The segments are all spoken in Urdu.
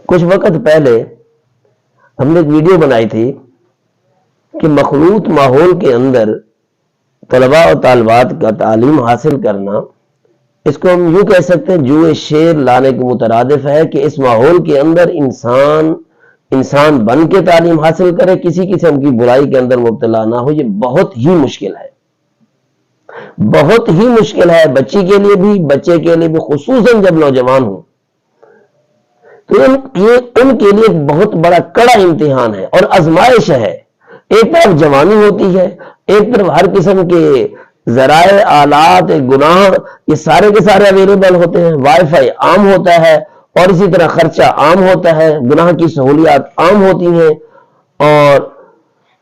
کچھ وقت پہلے ہم نے ایک ویڈیو بنائی تھی کہ مخلوط ماحول کے اندر طلباء و طالبات کا تعلیم حاصل کرنا، اس کو ہم یوں کہہ سکتے ہیں جوئے شیر لانے کے مترادف ہے کہ اس ماحول کے اندر انسان بن کے تعلیم حاصل کرے، کسی قسم کی برائی کے اندر مبتلا نہ ہو۔ یہ بہت ہی مشکل ہے، بہت ہی مشکل ہے، بچی کے لیے بھی، بچے کے لیے بھی، خصوصاً جب نوجوان ہوں تو یہ ان کے لیے بہت بڑا کڑا امتحان ہے اور آزمائش ہے۔ ایک طرف جوانی ہوتی ہے، ایک طرف ہر قسم کے ذرائع، آلات، گناہ یہ سارے کے سارے اویلیبل ہوتے ہیں، وائی فائی عام ہوتا ہے اور اسی طرح خرچہ عام ہوتا ہے، گناہ کی سہولیات عام ہوتی ہیں، اور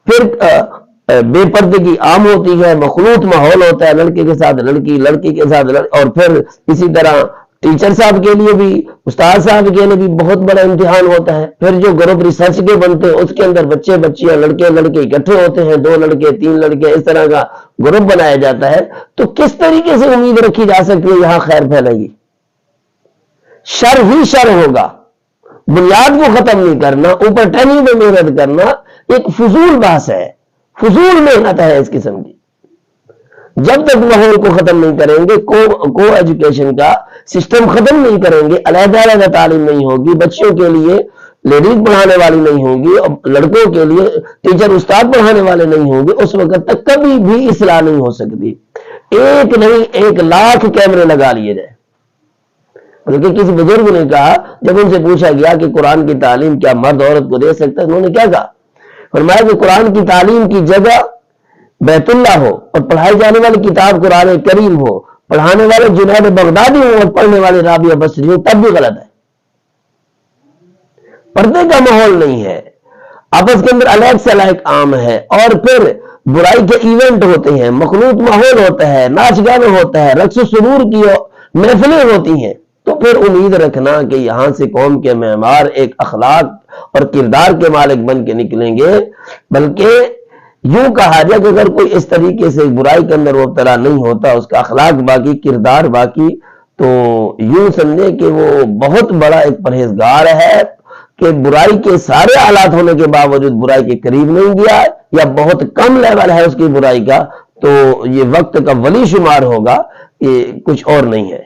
پھر بے پردگی عام ہوتی ہے، مخلوط ماحول ہوتا ہے، لڑکے کے ساتھ لڑکی، لڑکی کے ساتھ اور پھر اسی طرح ٹیچر صاحب کے لیے بھی، استاد صاحب کے لیے بھی بہت بڑا امتحان ہوتا ہے۔ پھر جو گروپ ریسرچ کے بنتے ہیں اس کے اندر بچے بچیاں، لڑکے لڑکے اکٹھے ہوتے ہیں، 2 لڑکے 3 لڑکے، اس طرح کا گروپ بنایا جاتا ہے۔ تو کس طریقے سے امید رکھی جا سکتی ہے یہاں خیر پھیلے گی؟ شر ہی شر ہوگا۔ بنیاد کو ختم نہیں کرنا، اوپر ٹہنی میں محنت کرنا ایک فضول بحث ہے، فضول محنت ہے اس قسم کی۔ جب تک ماحول کو ختم نہیں کریں گے، کو ایجوکیشن کا سسٹم ختم نہیں کریں گے، علیحدہ علیحدہ تعلیم نہیں ہوگی، بچوں کے لیے لیڈیز پڑھانے والی نہیں ہوگی اور لڑکوں کے لیے ٹیچر استاد پڑھانے والے نہیں ہوں گے، اس وقت تک کبھی بھی اصلاح نہیں ہو سکتی۔ ایک نہیں 1 لاکھ کیمرے لگا لیے جائے۔ بلکہ کسی بزرگ نے کہا، جب ان سے پوچھا گیا کہ قرآن کی تعلیم کیا مرد عورت کو دے سکتا ہے، انہوں نے کیا کہا؟ فرمایا کہ قرآن کی تعلیم کی جگہ بیت اللہ ہو اور پڑھائی جانے والی کتاب قرآن کریم ہو، پڑھانے والے جنید بغدادی ہوں اور پڑھنے والے رابعہ بصری ہوں، تب بھی غلط ہے۔ پردے کا ماحول نہیں ہے، آپس کے اندر الگ سے الگ عام ہے، اور پھر برائی کے ایونٹ ہوتے ہیں، مخلوط ماحول ہوتا ہے، ناچ گانا ہوتا ہے، رقص و سرور کی محفلیں ہوتی ہیں، تو پھر امید رکھنا کہ یہاں سے قوم کے معمار ایک اخلاق اور کردار کے مالک بن کے نکلیں گے۔ بلکہ یوں کہا جائے کہ اگر کوئی اس طریقے سے برائی کے اندر مبتلا نہیں ہوتا، اس کا اخلاق باقی، کردار باقی، تو یوں سمجھے کہ وہ بہت بڑا ایک پرہیزگار ہے کہ برائی کے سارے حالات ہونے کے باوجود برائی کے قریب نہیں گیا، یا بہت کم لیول ہے اس کی برائی کا، تو یہ وقت کا ولی شمار ہوگا، یہ کچھ اور نہیں ہے۔